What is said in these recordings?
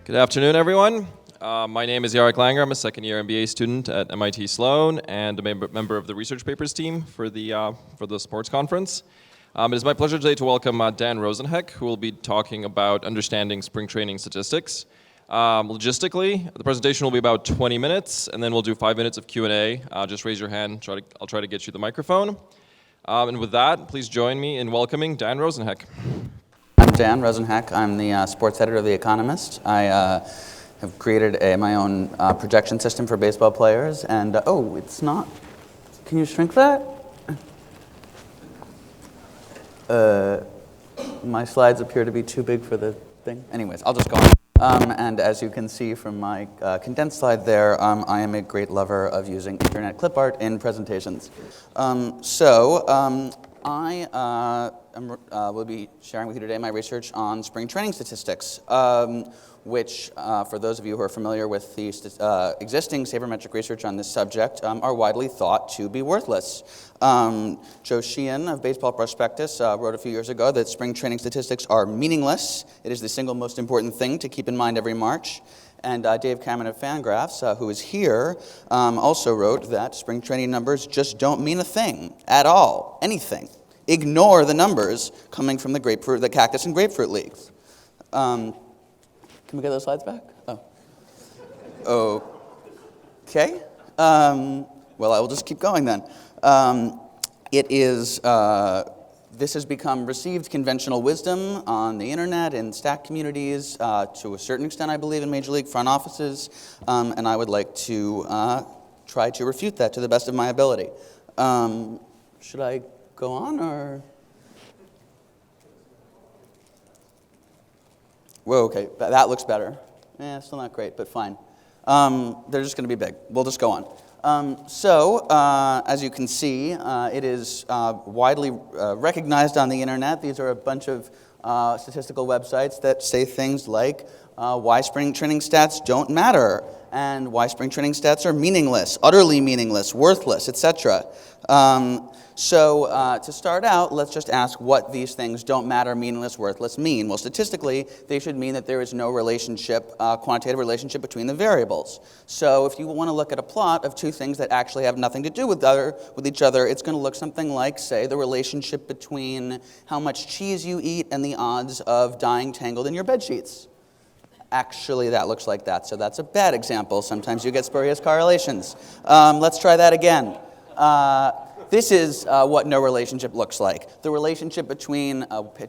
Good afternoon, everyone. My name is Jarek Langer. I'm a second-year MBA student at MIT Sloan and a member of the research papers team for the sports conference. It is my pleasure today to welcome Dan Rosenhack, who will be talking about understanding spring training statistics. Logistically, the presentation will be about 20 minutes, and then we'll do 5 minutes of Q&A. Just raise your hand. I'll try to get you the microphone. And with that, please join me in welcoming Dan Rosenhack. I'm Dan Rosenhack. I'm the sports editor of The Economist. I have created my own projection system for baseball players. And, it's not. Can you shrink that? My slides appear to be too big for the thing. Anyways, I'll just go on. And as you can see from my condensed slide there, I am a great lover of using internet clip art in presentations. I will be sharing with you today my research on spring training statistics, which, for those of you who are familiar with the existing sabermetric research on this subject, are widely thought to be worthless. Joe Sheehan of Baseball Prospectus wrote a few years ago that spring training statistics are meaningless. It is the single most important thing to keep in mind every March. And Dave Cameron of Fangraphs, who is here, also wrote that spring training numbers just don't mean a thing at all, anything. Ignore the numbers coming from the cactus and grapefruit leagues. Can we get those slides back? Oh. Okay. Well, I will just keep going then. This has become received conventional wisdom on the internet and STAC communities, to a certain extent, I believe, in Major League front offices, and I would like to try to refute that to the best of my ability. Should I go on, or? Whoa, okay, that looks better. Still not great, but fine. They're just going to be big. We'll just go on. As you can see, it is widely recognized on the internet. These are a bunch of statistical websites that say things like why spring training stats don't matter, and why spring training stats are meaningless, utterly meaningless, worthless, etc. To start out, let's just ask what these things don't matter, meaningless, worthless mean. Well, statistically, they should mean that there is no relationship, quantitative relationship between the variables. So if you want to look at a plot of two things that actually have nothing to do with each other, it's going to look something like, say, the relationship between how much cheese you eat and the odds of dying tangled in your bed sheets. Actually, that looks like that, so that's a bad example. Sometimes you get spurious correlations. Let's try that again. This is what no relationship looks like. The relationship between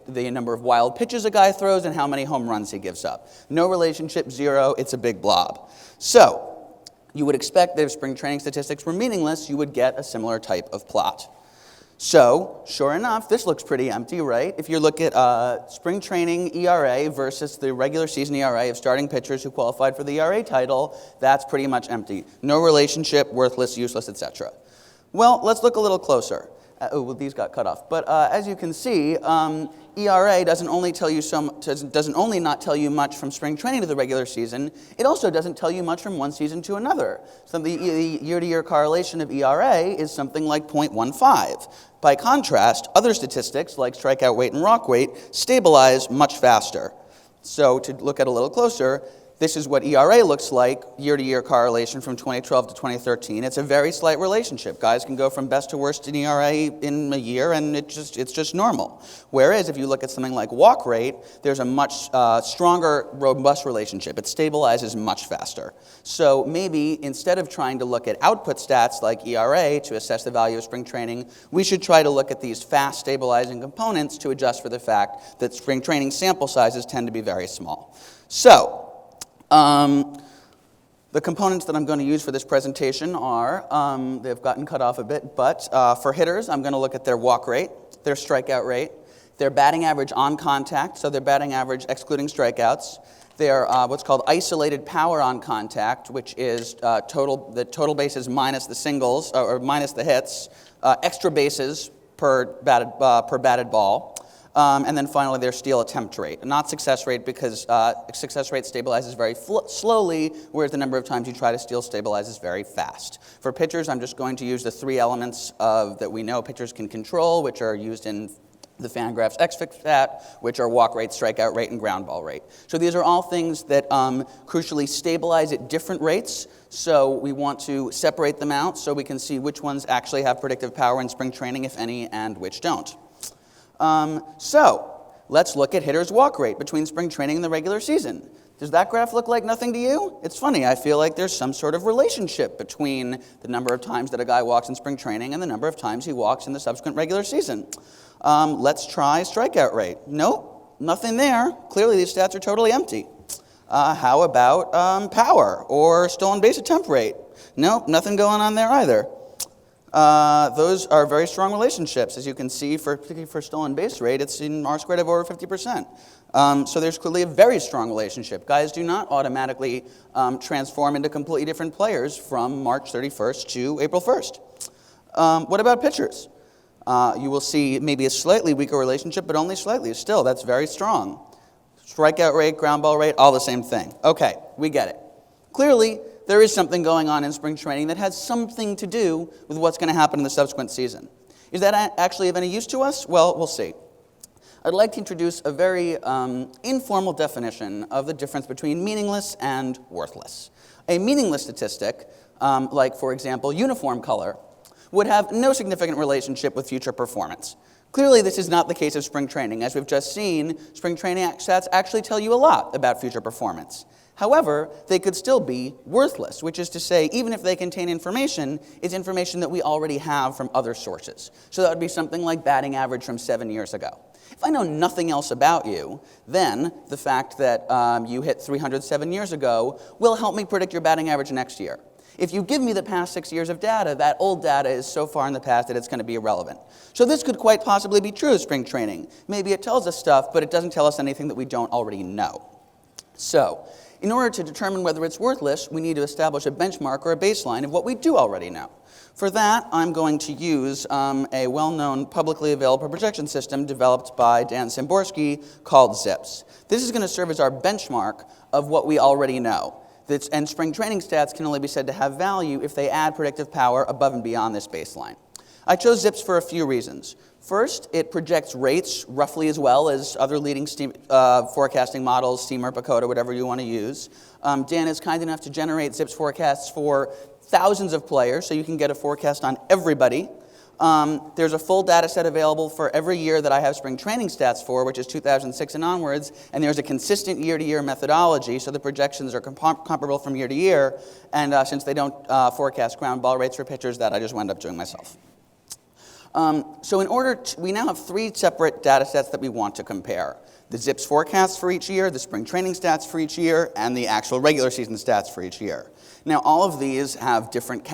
the number of wild pitches a guy throws and how many home runs he gives up. No relationship, zero, it's a big blob. So, you would expect that if spring training statistics were meaningless, you would get a similar type of plot. So, sure enough, this looks pretty empty, right? If you look at spring training ERA versus the regular season ERA of starting pitchers who qualified for the ERA title, that's pretty much empty. No relationship, worthless, useless, etc. Well, let's look a little closer. These got cut off. But as you can see, ERA doesn't only not tell you much from spring training to the regular season, it also doesn't tell you much from one season to another. So the year-to-year correlation of ERA is something like 0.15. By contrast, other statistics like strikeout rate and walk rate stabilize much faster. So to look at a little closer, this is what ERA looks like, year-to-year correlation from 2012 to 2013. It's a very slight relationship. Guys can go from best to worst in ERA in a year, and it's just normal. Whereas if you look at something like walk rate, there's a much stronger, robust relationship. It stabilizes much faster. So maybe instead of trying to look at output stats like ERA to assess the value of spring training, we should try to look at these fast stabilizing components to adjust for the fact that spring training sample sizes tend to be very small. So, the components that I'm going to use for this presentation are, they've gotten cut off a bit, but for hitters, I'm going to look at their walk rate, their strikeout rate, their batting average on contact, so their batting average excluding strikeouts, their what's called isolated power on contact, which is the total bases minus the singles, or minus the hits, extra bases per batted ball. And then finally, their steal attempt rate. Not success rate, because success rate stabilizes very slowly, whereas the number of times you try to steal stabilizes very fast. For pitchers, I'm just going to use the three elements that we know pitchers can control, which are used in the Fangraphs XFIX stat, which are walk rate, strikeout rate, and ground ball rate. So these are all things that crucially stabilize at different rates. So we want to separate them out so we can see which ones actually have predictive power in spring training, if any, and which don't. So let's look at hitters' walk rate between spring training and the regular season. Does that graph look like nothing to you? It's funny, I feel like there's some sort of relationship between the number of times that a guy walks in spring training and the number of times he walks in the subsequent regular season. Let's try strikeout rate. Nope, nothing there. Clearly these stats are totally empty. How about power or stolen base attempt rate? Nope, nothing going on there either. Those are very strong relationships. As you can see, particularly for stolen base rate, it's in R-squared of over 50%. So there's clearly a very strong relationship. Guys do not automatically transform into completely different players from March 31st to April 1st. What about pitchers? You will see maybe a slightly weaker relationship, but only slightly. Still, that's very strong. Strikeout rate, ground ball rate, all the same thing. Okay, we get it. Clearly, there is something going on in spring training that has something to do with what's going to happen in the subsequent season. Is that actually of any use to us? Well, we'll see. I'd like to introduce a very informal definition of the difference between meaningless and worthless. A meaningless statistic, like, for example, uniform color, would have no significant relationship with future performance. Clearly, this is not the case of spring training. As we've just seen, spring training stats actually tell you a lot about future performance. However, they could still be worthless, which is to say, even if they contain information, it's information that we already have from other sources. So that would be something like batting average from 7 years ago. If I know nothing else about you, then the fact that you hit 307 years ago will help me predict your batting average next year. If you give me the past 6 years of data, that old data is so far in the past that it's going to be irrelevant. So this could quite possibly be true of spring training. Maybe it tells us stuff, but it doesn't tell us anything that we don't already know. So, in order to determine whether it's worthless, we need to establish a benchmark or a baseline of what we do already know. For that, I'm going to use a well-known publicly available projection system developed by Dan Szymborski called ZIPS. This is going to serve as our benchmark of what we already know. And spring training stats can only be said to have value if they add predictive power above and beyond this baseline. I chose ZIPS for a few reasons. First, it projects rates roughly as well as other leading forecasting models, Steamer, Pacoda, whatever you want to use. Dan is kind enough to generate ZIPS forecasts for thousands of players, so you can get a forecast on everybody. There's a full data set available for every year that I have spring training stats for, which is 2006 and onwards, and there's a consistent year-to-year methodology, so the projections are comparable from year to year, and since they don't forecast ground ball rates for pitchers, that I just wound up doing myself. So we now have 3 separate data sets that we want to compare. The ZIPS forecasts for each year, the spring training stats for each year, and the actual regular season stats for each year. Now, all of these have different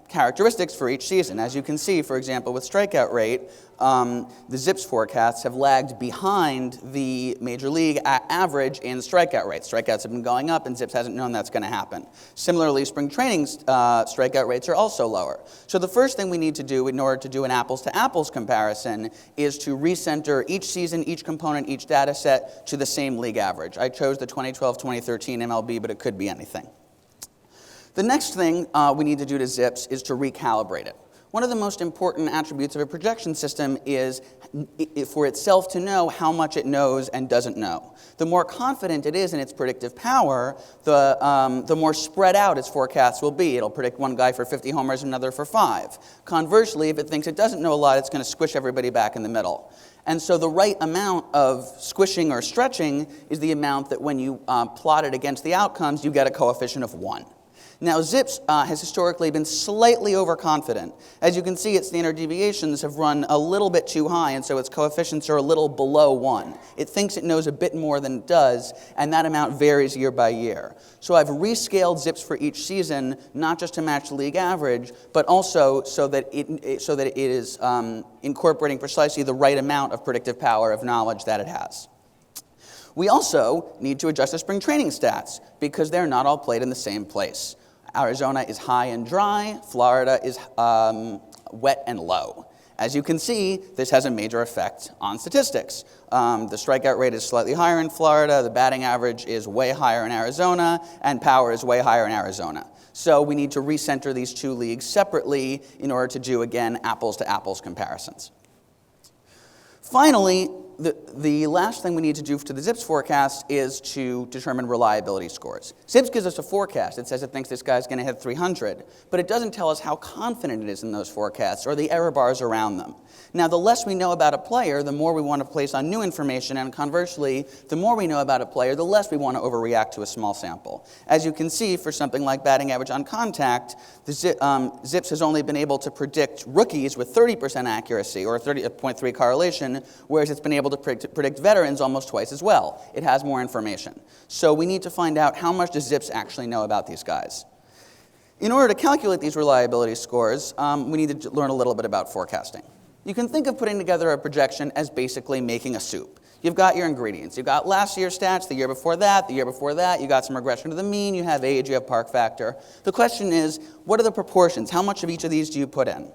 characteristics for each season. As you can see, for example, with strikeout rate, the ZIPS forecasts have lagged behind the major league average in strikeout rates. Strikeouts have been going up, and ZIPS hasn't known that's going to happen. Similarly, spring training strikeout rates are also lower. So the first thing we need to do in order to do an apples-to-apples comparison is to recenter each season, each component, each data set to the same league average. I chose the 2012-2013 MLB, but it could be anything. The next thing we need to do to ZIPS is to recalibrate it. One of the most important attributes of a projection system is for itself to know how much it knows and doesn't know. The more confident it is in its predictive power, the more spread out its forecasts will be. It'll predict one guy for 50 homers and another for 5. Conversely, if it thinks it doesn't know a lot, it's going to squish everybody back in the middle. And so the right amount of squishing or stretching is the amount that when you plot it against the outcomes, you get a coefficient of 1. Now, ZIPS has historically been slightly overconfident. As you can see, its standard deviations have run a little bit too high, and so its coefficients are a little below 1. It thinks it knows a bit more than it does, and that amount varies year by year. So I've rescaled ZIPS for each season, not just to match the league average, but also so that it is incorporating precisely the right amount of predictive power of knowledge that it has. We also need to adjust the spring training stats, because they're not all played in the same place. Arizona is high and dry, Florida is wet and low. As you can see, this has a major effect on statistics. The strikeout rate is slightly higher in Florida, the batting average is way higher in Arizona, and power is way higher in Arizona. So we need to recenter these 2 leagues separately in order to do, again, apples-to-apples comparisons. Finally, the last thing we need to do to the ZIPS forecast is to determine reliability scores. ZIPS gives us a forecast. It says it thinks this guy's going to hit 300, but it doesn't tell us how confident it is in those forecasts or the error bars around them. Now, the less we know about a player, the more we want to place on new information, and conversely, the more we know about a player, the less we want to overreact to a small sample. As you can see, for something like batting average on contact, the ZIPS has only been able to predict rookies with 30% accuracy, or 0.3 correlation, whereas it's been able to predict veterans almost twice as well. It has more information. So we need to find out how much does ZIPS actually know about these guys. In order to calculate these reliability scores, we need to learn a little bit about forecasting. You can think of putting together a projection as basically making a soup. You've got your ingredients. You've got last year's stats, the year before that, you got some regression to the mean, you have age, you have park factor. The question is, what are the proportions? How much of each of these do you put in?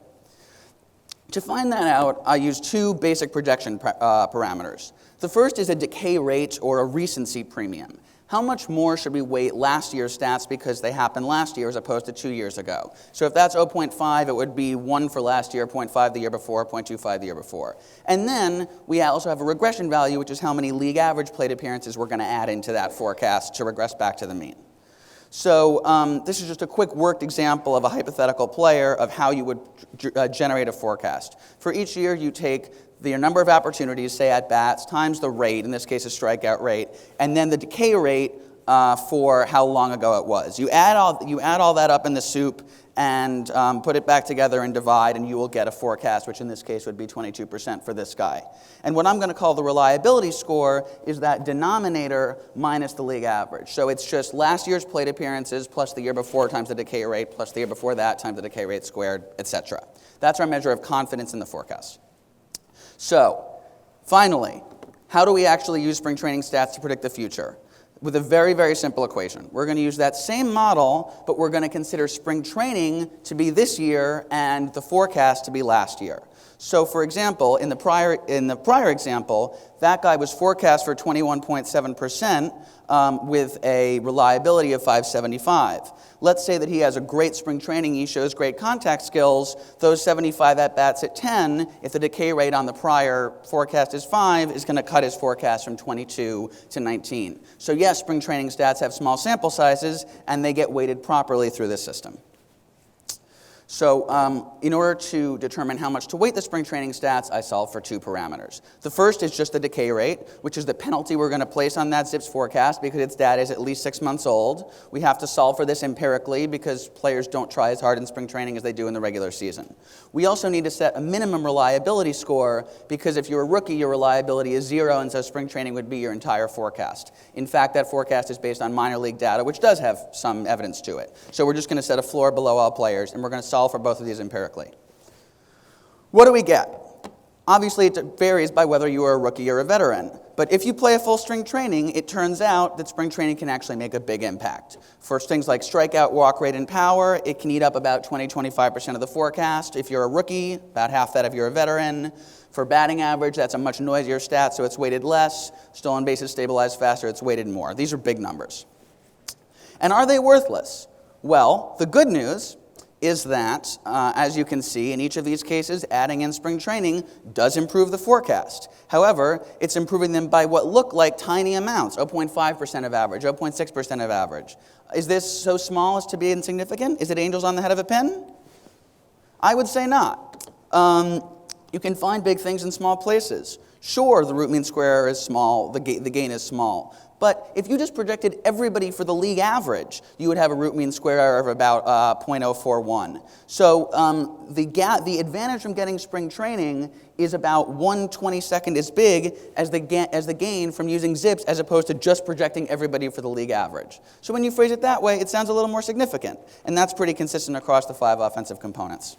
To find that out, I use two basic projection parameters. The first is a decay rate or a recency premium. How much more should we weight last year's stats because they happened last year as opposed to 2 years ago? So if that's 0.5, it would be 1 for last year, 0.5 the year before, 0.25 the year before. And then we also have a regression value, which is how many league average plate appearances we're going to add into that forecast to regress back to the mean. So this is just a quick worked example of a hypothetical player of how you would generate a forecast. For each year, you take the number of opportunities, say at bats, times the rate, in this case a strikeout rate, and then the decay rate for how long ago it was. You add all that up in the soup and put it back together and divide, and you will get a forecast, which in this case would be 22% for this guy. And what I'm going to call the reliability score is that denominator minus the league average. So it's just last year's plate appearances plus the year before times the decay rate plus the year before that times the decay rate squared, etc. That's our measure of confidence in the forecast. So, finally, how do we actually use spring training stats to predict the future? With a very, very simple equation. We're going to use that same model, but we're going to consider spring training to be this year and the forecast to be last year. So, for example, in the prior example, that guy was forecast for 21.7% with a reliability of 575. Let's say that he has a great spring training, he shows great contact skills, those 75 at-bats at 10, if the decay rate on the prior forecast is 5, is going to cut his forecast from 22 to 19. So yes, spring training stats have small sample sizes, and they get weighted properly through this system. So in order to determine how much to weight the spring training stats, I solve for two parameters. The first is just the decay rate, which is the penalty we're going to place on that ZIPS forecast because its data is at least 6 months old. We have to solve for this empirically because players don't try as hard in spring training as they do in the regular season. We also need to set a minimum reliability score because if you're a rookie, your reliability is 0, and so spring training would be your entire forecast. In fact, that forecast is based on minor league data, which does have some evidence to it. So we're just going to set a floor below all players, and we're going to solve for both of these empirically. What do we get? Obviously, it varies by whether you are a rookie or a veteran. But if you play a full spring training, it turns out that spring training can actually make a big impact. For things like strikeout, walk rate, and power, it can eat up about 20-25% of the forecast. If you're a rookie, about half that if you're a veteran. For batting average, that's a much noisier stat, so it's weighted less. Stolen bases stabilized faster, it's weighted more. These are big numbers. And are they worthless? Well, the good news is that, as you can see, in each of these cases, adding in spring training does improve the forecast. However, it's improving them by what look like tiny amounts, 0.5% of average, 0.6% of average. Is this so small as to be insignificant? Is it angels on the head of a pin? I would say not. You can find big things in small places. Sure, the root mean square error is small, the gain is small. But if you just projected everybody for the league average, you would have a root mean square error of about 0.041. So the advantage from getting spring training is about 1/22 as big as the gain from using ZIPS as opposed to just projecting everybody for the league average. So when you phrase it that way, it sounds a little more significant. And that's pretty consistent across the 5 offensive components.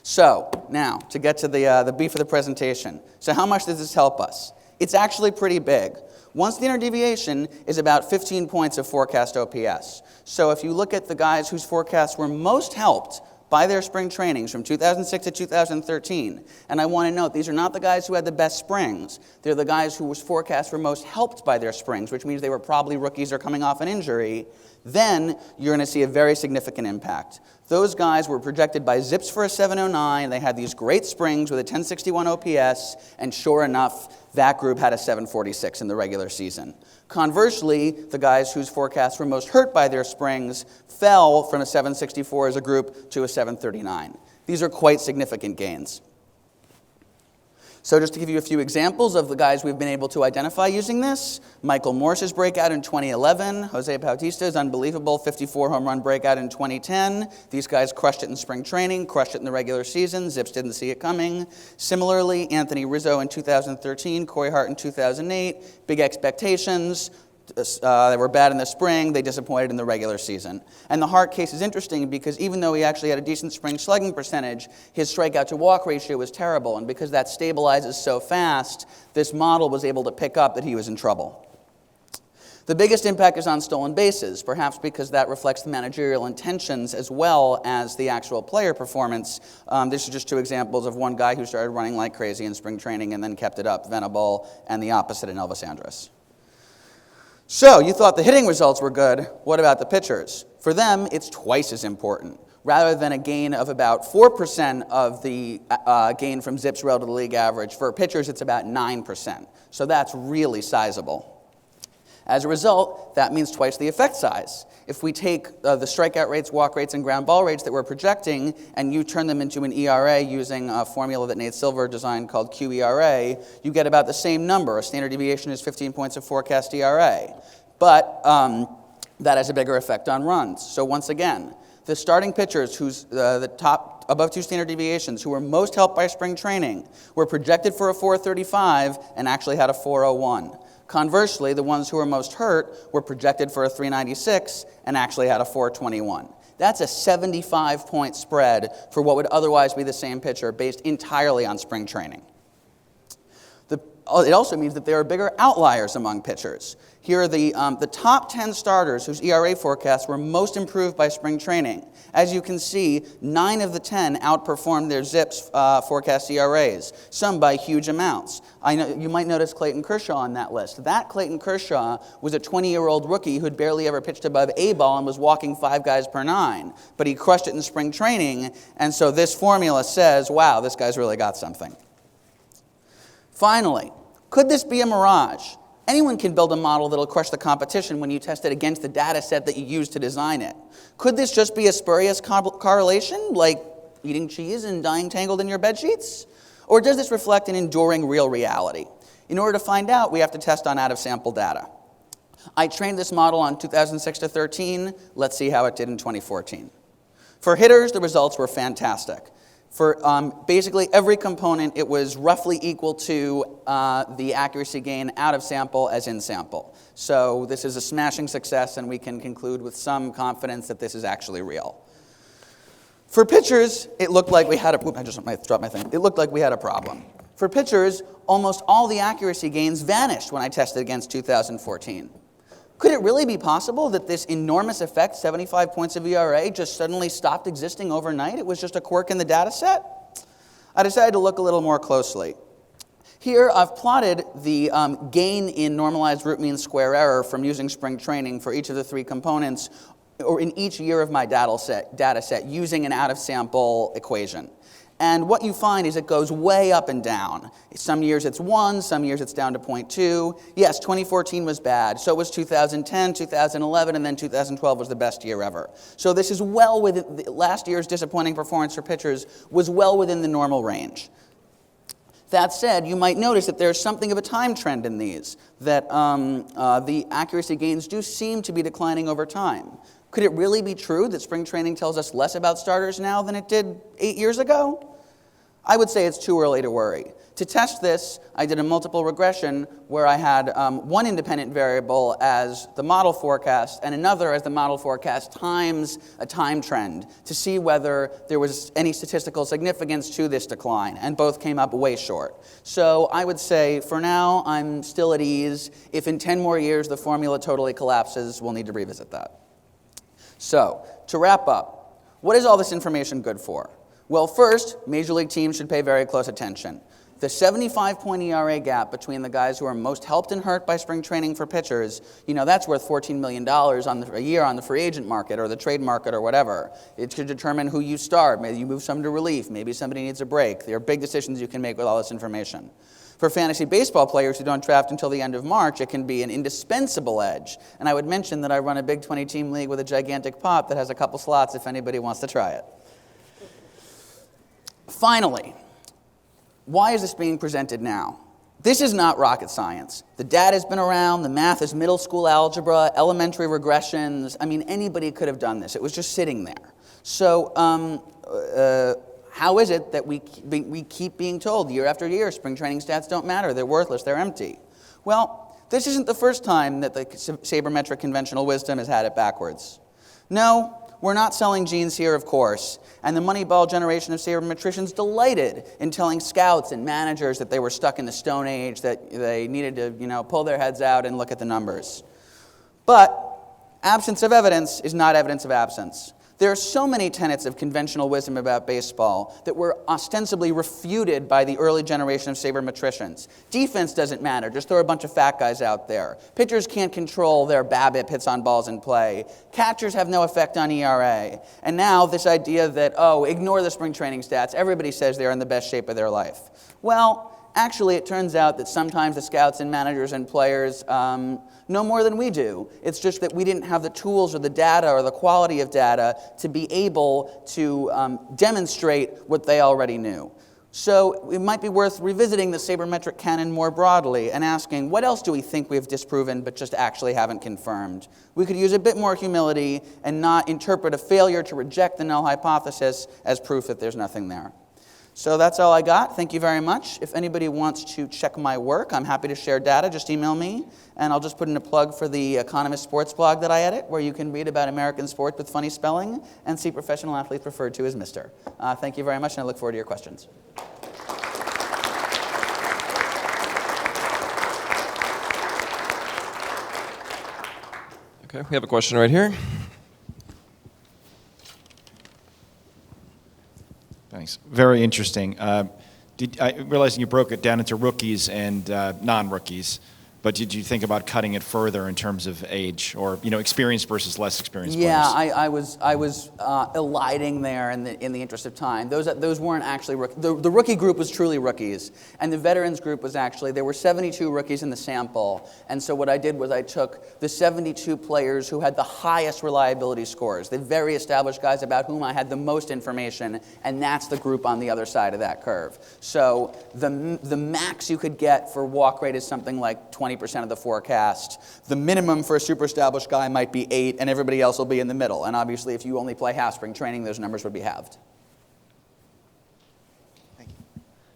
So now, to get to the beef of the presentation. So how much does this help us? It's actually pretty big. One standard deviation is about 15 points of forecast OPS. So if you look at the guys whose forecasts were most helped by their spring trainings from 2006 to 2013, and I want to note, these are not the guys who had the best springs. They're the guys who was forecast were most helped by their springs, which means they were probably rookies or coming off an injury. Then you're going to see a very significant impact. Those guys were projected by Zips for a 709. They had these great springs with a 1061 OPS, and sure enough, that group had a 746 in the regular season. Conversely, the guys whose forecasts were most hurt by their springs fell from a 764 as a group to a 739. These are quite significant gains. So just to give you a few examples of the guys we've been able to identify using this, Michael Morse's breakout in 2011, Jose Bautista's unbelievable 54 home run breakout in 2010. These guys crushed it in spring training, crushed it in the regular season. Zips didn't see it coming. Similarly, Anthony Rizzo in 2013, Corey Hart in 2008, big expectations. They were bad in the spring, they disappointed in the regular season. And the Hart case is interesting because even though he actually had a decent spring slugging percentage, his strikeout to walk ratio was terrible. And because that stabilizes so fast, this model was able to pick up that he was in trouble. The biggest impact is on stolen bases, perhaps because that reflects the managerial intentions as well as the actual player performance. This is just two examples of one guy who started running like crazy in spring training and then kept it up, Venable, and the opposite in Elvis Andrus. So, you thought the hitting results were good. What about the pitchers? For them, it's twice as important. Rather than a gain of about 4% of the gain from Zips relative to the league average, for pitchers it's about 9%. So that's really sizable. As a result, that means twice the effect size. If we take the strikeout rates, walk rates, and ground ball rates that we're projecting, and you turn them into an ERA using a formula that Nate Silver designed called QERA, you get about the same number. A standard deviation is 15 points of forecast ERA. But that has a bigger effect on runs. So once again, the starting pitchers whose the top above 2 standard deviations who were most helped by spring training were projected for a 435 and actually had a 401. Conversely, the ones who were most hurt were projected for a 396 and actually had a 421. That's a 75-point spread for what would otherwise be the same pitcher based entirely on spring training. It also means that there are bigger outliers among pitchers. Here are the top 10 starters whose ERA forecasts were most improved by spring training. As you can see, 9 of the 10 outperformed their Zips forecast ERAs, some by huge amounts. I know you might notice Clayton Kershaw on that list. That Clayton Kershaw was a 20-year-old rookie who'd barely ever pitched above A ball and was walking 5 guys per 9. But he crushed it in spring training, and so this formula says, wow, this guy's really got something. Finally, could this be a mirage? Anyone can build a model that'll crush the competition when you test it against the data set that you used to design it. Could this just be a spurious correlation, like eating cheese and dying tangled in your bedsheets? Or does this reflect an enduring real reality? In order to find out, we have to test on out-of-sample data. I trained this model on 2006 to 13. Let's see how it did in 2014. For hitters, the results were fantastic. For basically every component, it was roughly equal to the accuracy gain out of sample as in sample. So this is a smashing success, and we can conclude with some confidence that this is actually real. For pitchers, it looked like we had a... I just dropped my thing. It looked like we had a problem. For pitchers, almost all the accuracy gains vanished when I tested against 2014. Could it really be possible that this enormous effect, 75 points of ERA, just suddenly stopped existing overnight? It was just a quirk in the data set? I decided to look a little more closely. Here, I've plotted the gain in normalized root mean square error from using spring training for each of the 3 components, or in each year of my data set using an out-of-sample equation. And what you find is it goes way up and down. Some years it's 1, some years it's down to 0.2. Yes, 2014 was bad. So was 2010, 2011, and then 2012 was the best year ever. So this is well within, last year's disappointing performance for pitchers was well within the normal range. That said, you might notice that there's something of a time trend in these, that the accuracy gains do seem to be declining over time. Could it really be true that spring training tells us less about starters now than it did 8 years ago? I would say it's too early to worry. To test this, I did a multiple regression where I had one independent variable as the model forecast and another as the model forecast times a time trend to see whether there was any statistical significance to this decline, and both came up way short. So I would say, for now, I'm still at ease. If in 10 more years the formula totally collapses, we'll need to revisit that. So, to wrap up, What is all this information good for? Well, first, Major League teams should pay very close attention. The 75-point ERA gap between the guys who are most helped and hurt by spring training for pitchers, that's worth $14 million a year on the free agent market or the trade market or whatever. It should determine who you start. Maybe you move someone to relief. Maybe somebody needs a break. There are big decisions you can make with all this information. For fantasy baseball players who don't draft until the end of March, it can be an indispensable edge. And I would mention that I run a big 20-team league with a gigantic pot that has a couple slots if anybody wants to try it. Finally, why is this being presented now? This is not rocket science. The data has been around, the math is middle school algebra, elementary regressions. I mean, anybody could have done this. It was just sitting there. So how is it that we keep being told year after year, spring training stats don't matter, they're worthless, they're empty? Well, this isn't the first time that the sabermetric conventional wisdom has had it backwards. No, we're not selling genes here, of course, and the Moneyball generation of sabermetricians delighted in telling scouts and managers that they were stuck in the Stone Age, that they needed to, pull their heads out and look at the numbers. But absence of evidence is not evidence of absence. There are so many tenets of conventional wisdom about baseball that were ostensibly refuted by the early generation of sabermetricians. Defense doesn't matter. Just throw a bunch of fat guys out there. Pitchers can't control their BABIP hits on balls in play. Catchers have no effect on ERA. And now this idea that, ignore the spring training stats. Everybody says they're in the best shape of their life. Well, actually, it turns out that sometimes the scouts and managers and players know more than we do. It's just that we didn't have the tools or the data or the quality of data to be able to demonstrate what they already knew. So it might be worth revisiting the sabermetric canon more broadly and asking, what else do we think we've disproven but just actually haven't confirmed? We could use a bit more humility and not interpret a failure to reject the null hypothesis as proof that there's nothing there. So that's all I got. Thank you very much. If anybody wants to check my work, I'm happy to share data. Just email me, and I'll just put in a plug for the Economist Sports blog that I edit, where you can read about American sports with funny spelling and see professional athletes referred to as Mr. Thank you very much, and I look forward to your questions. Okay, we have a question right here. Thanks. Very interesting. Realizing you broke it down into rookies and non-rookies, but did you think about cutting it further in terms of age or experienced versus less experienced players? Yeah, I was eliding there in the interest of time. Those weren't actually rookies. The rookie group was truly rookies, and the veterans group was actually, there were 72 rookies in the sample, and so what I did was I took the 72 players who had the highest reliability scores, the very established guys about whom I had the most information, and that's the group on the other side of that curve. So the max you could get for walk rate is something like 20% of the forecast. The minimum for a super established guy might be 8, and everybody else will be in the middle. And obviously, if you only play half spring training, those numbers would be halved. Thank you.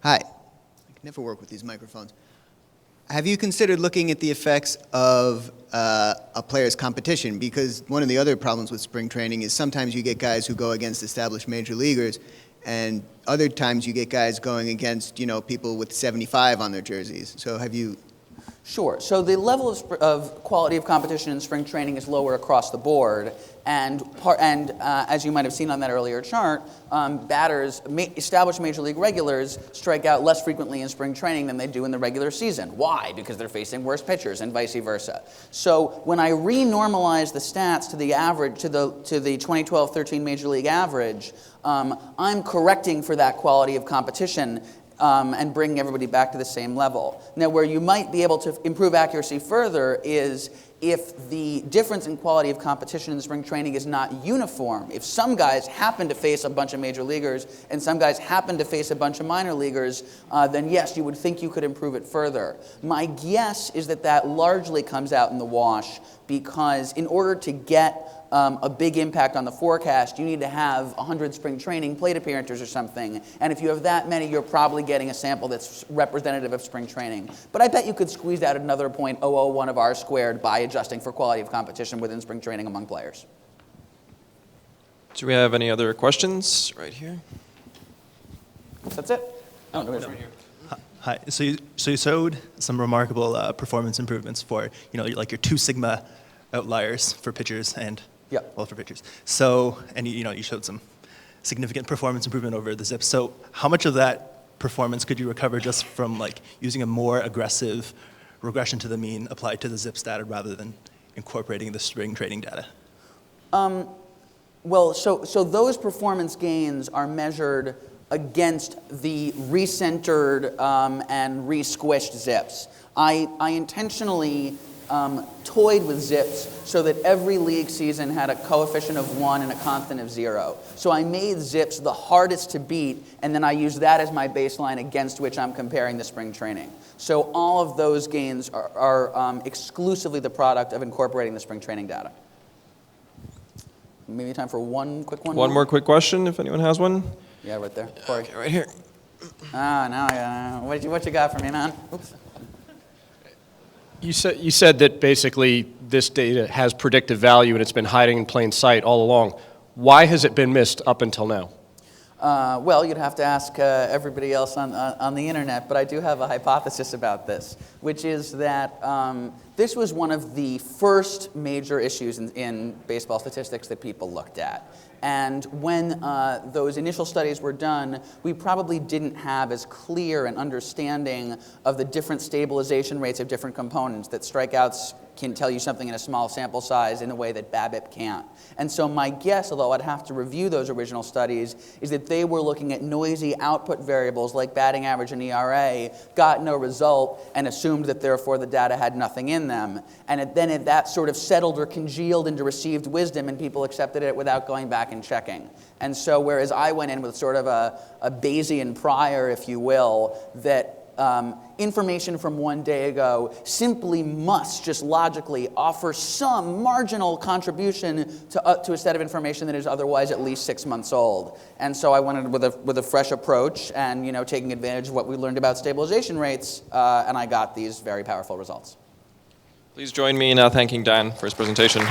Hi. I can never work with these microphones. Have you considered looking at the effects of a player's competition? Because one of the other problems with spring training is sometimes you get guys who go against established major leaguers, and other times you get guys going against, people with 75 on their jerseys. So have you... Sure. So the level of quality of competition in spring training is lower across the board, and as you might have seen on that earlier chart, batters, established major league regulars, strike out less frequently in spring training than they do in the regular season. Why? Because they're facing worse pitchers, and vice versa. So when I re-normalize the stats to the average, to the 2012-13 major league average, I'm correcting for that quality of competition. And bringing everybody back to the same level. Now, where you might be able to improve accuracy further is if the difference in quality of competition in spring training is not uniform. If some guys happen to face a bunch of major leaguers and some guys happen to face a bunch of minor leaguers, then yes, you would think you could improve it further. My guess is that largely comes out in the wash because in order to get a big impact on the forecast, you need to have 100 spring training plate appearances or something. And if you have that many, you're probably getting a sample that's representative of spring training. But I bet you could squeeze out another 0.001 of R squared by adjusting for quality of competition within spring training among players. Do we have any other questions right here? That's it. Oh, no, right here. Hi. So you showed some remarkable performance improvements for like your 2 sigma outliers for pitchers and yeah. well for pitchers. So and you showed some significant performance improvement over the zips. So how much of that performance could you recover just from like using a more aggressive regression to the mean applied to the zips data rather than incorporating the spring trading data? Well, so those performance gains are measured against the recentered and re-squished zips. I intentionally toyed with zips so that every league season had a coefficient of 1 and a constant of 0. So I made zips the hardest to beat, and then I used that as my baseline against which I'm comparing the spring training. So all of those gains are exclusively the product of incorporating the spring training data. Maybe time for one quick one. One more quick question, if anyone has one. Yeah, right there. Corey. Okay, right here. Now, what you got for me, man? Oops. You said that basically this data has predictive value and it's been hiding in plain sight all along. Why has it been missed up until now? Well, you'd have to ask everybody else on the internet, but I do have a hypothesis about this, which is that this was one of the first major issues in baseball statistics that people looked at. And when those initial studies were done, we probably didn't have as clear an understanding of the different stabilization rates of different components, that strikeouts can tell you something in a small sample size in a way that BABIP can't. And so my guess, although I'd have to review those original studies, is that they were looking at noisy output variables like batting average and ERA, got no result, and assumed that therefore the data had nothing in them. And then that sort of settled or congealed into received wisdom, and people accepted it without going back and checking. And so whereas I went in with sort of a Bayesian prior, if you will, that information from one day ago simply must just logically offer some marginal contribution to a set of information that is otherwise at least 6 months old. And so I went in with a fresh approach and taking advantage of what we learned about stabilization rates, and I got these very powerful results. Please join me in thanking Dan for his presentation.